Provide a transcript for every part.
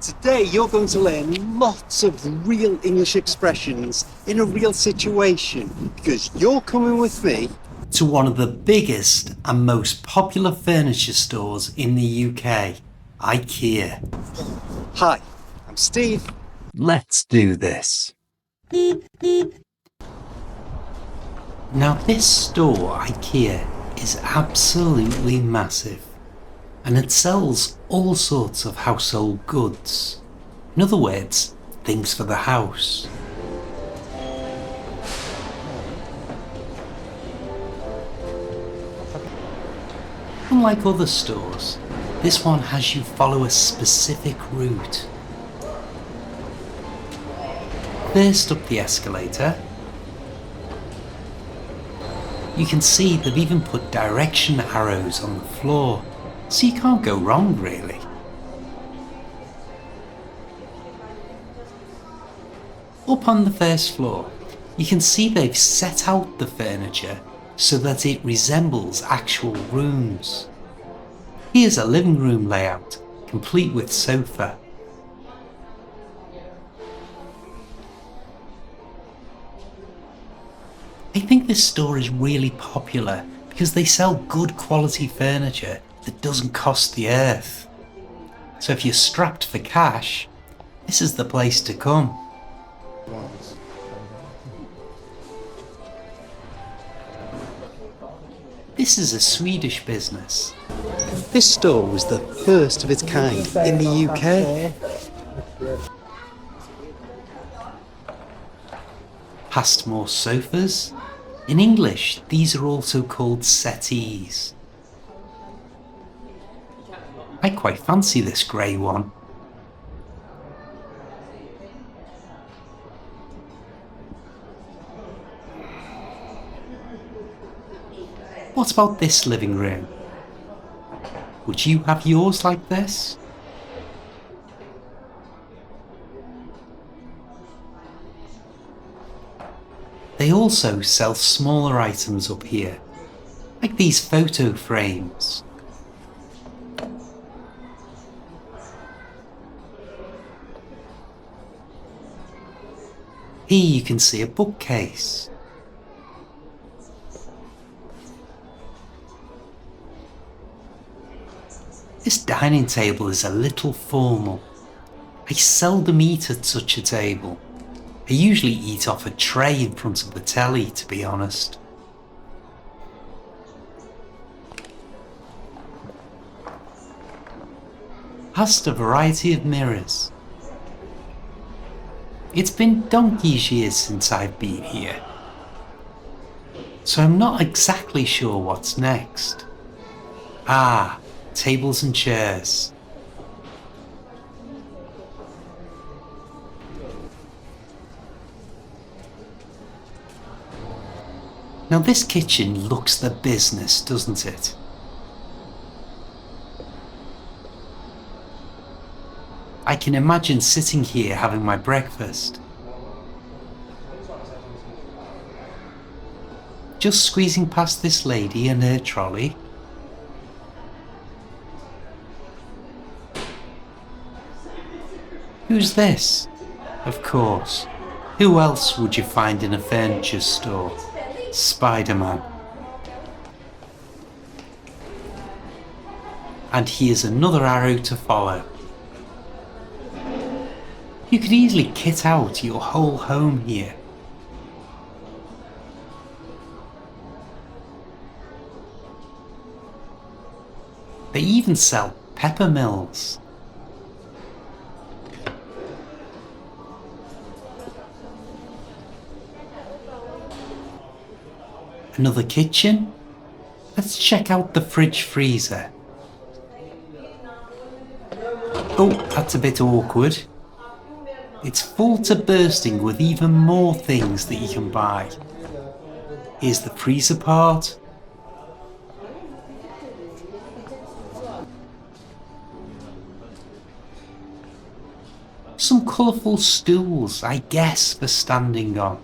Today you're going to learn lots of real English expressions in a real situation because you're coming with me to one of the biggest and most popular furniture stores in the UK, IKEA. Hi, I'm Steve. Let's do this. Now this store, IKEA, is absolutely massive and it sells all sorts of household goods. In other words, things for the house. Unlike other stores, this one has you follow a specific route. First up the escalator, you can see they've even put direction arrows on the floor, so you can't go wrong really. Up on the first floor, you can see they've set out the furniture so that it resembles actual rooms. Here's a living room layout, complete with sofa. I think this store is really popular because they sell good quality furniture that doesn't cost the earth. So if you're strapped for cash, this is the place to come. This is a Swedish business. This store was the first of its kind in the UK. Past more sofas. In English, these are also called settees. I quite fancy this grey one. What about this living room? Would you have yours like this? They also sell smaller items up here, like these photo frames. Here you can see a bookcase. This dining table is a little formal. I seldom eat at such a table. I usually eat off a tray in front of the telly, to be honest. Past a variety of mirrors. It's been donkey's years since I've been here, so I'm not exactly sure what's next. Ah, tables and chairs. Now this kitchen looks the business, doesn't it? I can imagine sitting here having my breakfast. Just squeezing past this lady and her trolley. Who's this? Of course. Who else would you find in a furniture store? Spider-Man. And here's another arrow to follow. You could easily kit out your whole home here. They even sell pepper mills. Another kitchen? Let's check out the fridge freezer. Oh, that's a bit awkward. It's full to bursting with even more things that you can buy. Here's the freezer part. Some colourful stools, I guess, for standing on.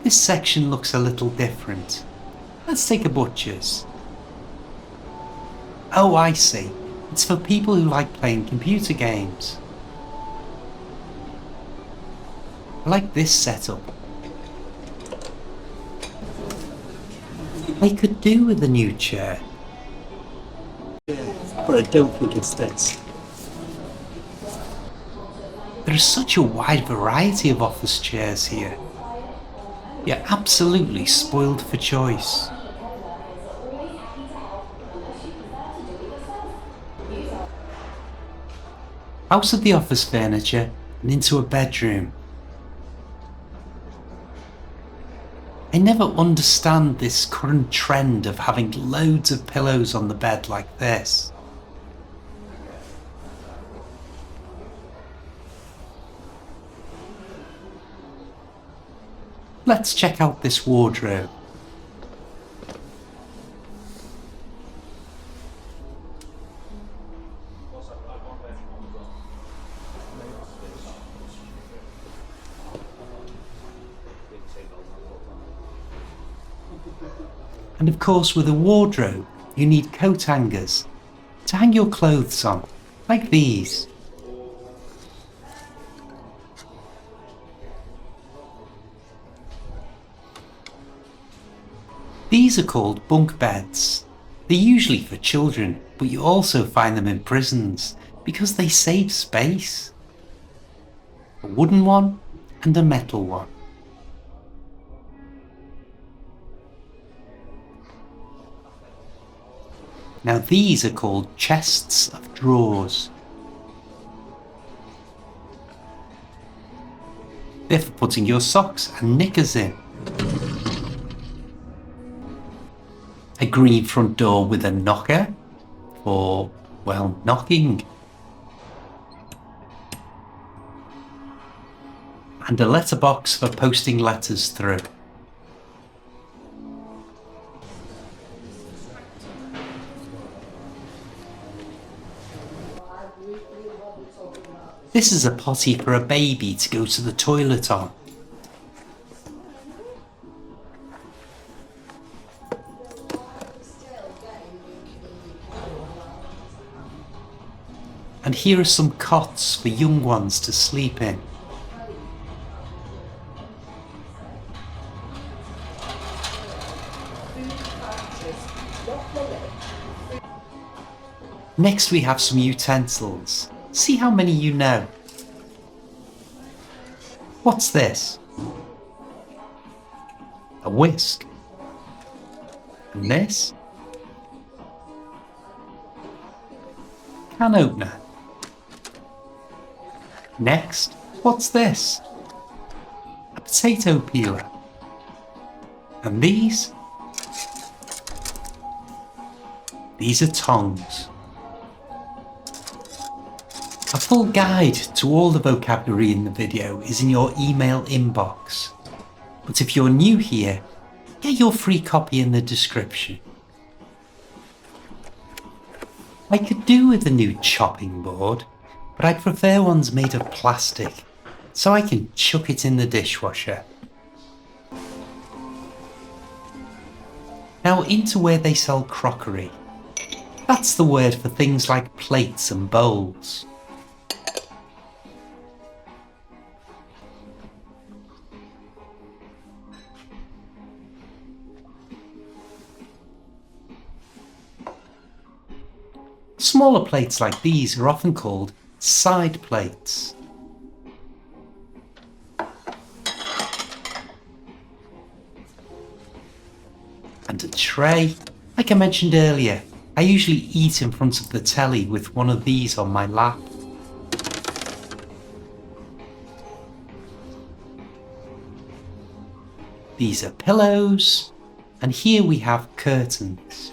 This section looks a little different. Let's take a butcher's. Oh, I see. It's for people who like playing computer games. I like this setup. I could do with a new chair. But I don't think it's this. There is such a wide variety of office chairs here. You're absolutely spoiled for choice. Out of the office furniture and into a bedroom. I never understand this current trend of having loads of pillows on the bed like this. Let's check out this wardrobe. And of course, with a wardrobe, you need coat hangers to hang your clothes on, like these. These are called bunk beds. They're usually for children, but you also find them in prisons because they save space. A wooden one and a metal one. Now these are called chests of drawers. They're for putting your socks and knickers in. A green front door with a knocker for, well, knocking. And a letterbox for posting letters through. This is a potty for a baby to go to the toilet on. And here are some cots for young ones to sleep in. Next we have some utensils. See how many you know. What's this? A whisk. And this? Can opener. Next, what's this? A potato peeler. And these? These are tongs. A full guide to all the vocabulary in the video is in your email inbox. But if you're new here, get your free copy in the description. I could do with a new chopping board, but I prefer ones made of plastic, so I can chuck it in the dishwasher. Now into where they sell crockery. That's the word for things like plates and bowls. Smaller plates like these are often called side plates. And a tray. Like I mentioned earlier, I usually eat in front of the telly with one of these on my lap. These are pillows, and here we have curtains.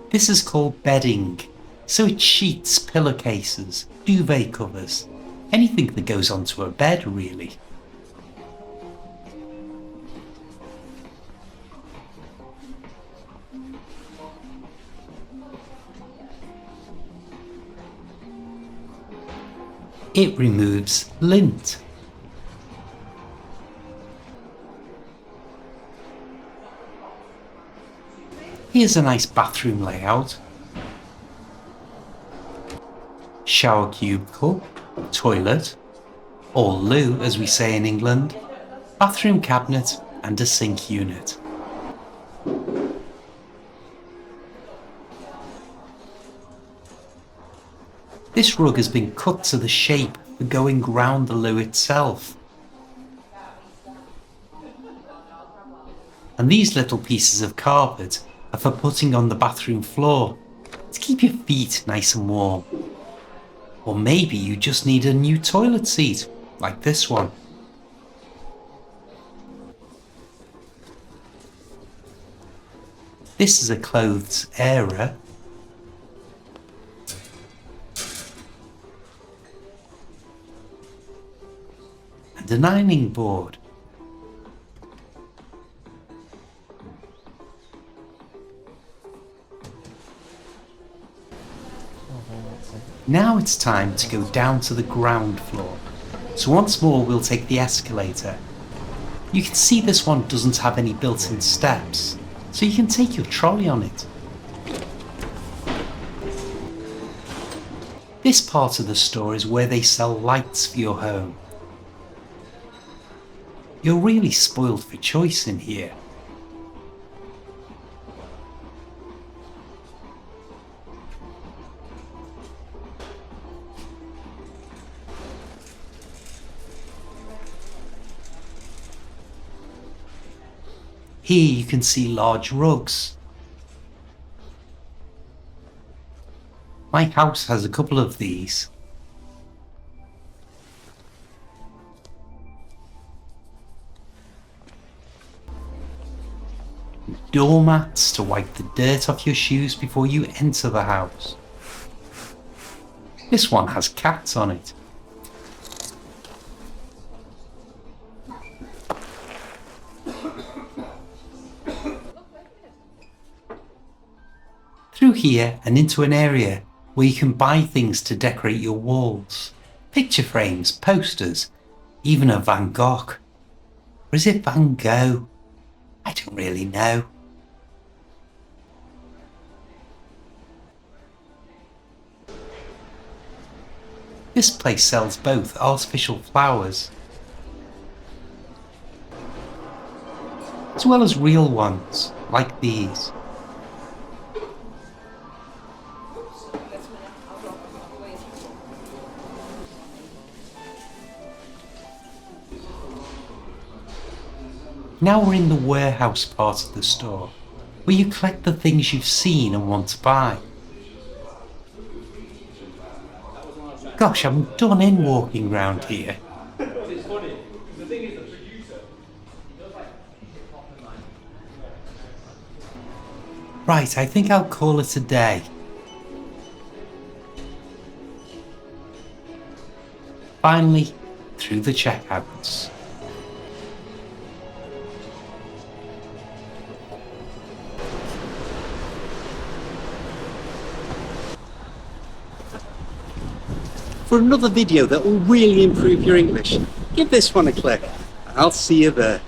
This is called bedding, so it's sheets, pillowcases, duvet covers, anything that goes onto a bed really. It removes lint. Here's a nice bathroom layout. Shower cubicle, toilet, or loo as we say in England, bathroom cabinet and a sink unit. This rug has been cut to the shape for going round the loo itself. And these little pieces of carpet are for putting on the bathroom floor to keep your feet nice and warm. Or maybe you just need a new toilet seat, like this one. This is a clothes area. And an ironing board. Now it's time to go down to the ground floor. So once more we'll take the escalator. You can see this one doesn't have any built-in steps, so you can take your trolley on it. This part of the store is where they sell lights for your home. You're really spoiled for choice in here. Here you can see large rugs. My house has a couple of these. Doormats to wipe the dirt off your shoes before you enter the house. This one has cats on it. Through here and into an area where you can buy things to decorate your walls. Picture frames, posters, even a Van Gogh. Or is it Van Gogh? I don't really know. This place sells both artificial flowers as well as real ones, like these. Now we're in the warehouse part of the store, where you collect the things you've seen and want to buy. Gosh, I'm done in walking round here. Right, I think I'll call it a day. Finally, through the checkouts. For another video that will really improve your English, give this one a click. I'll see you there.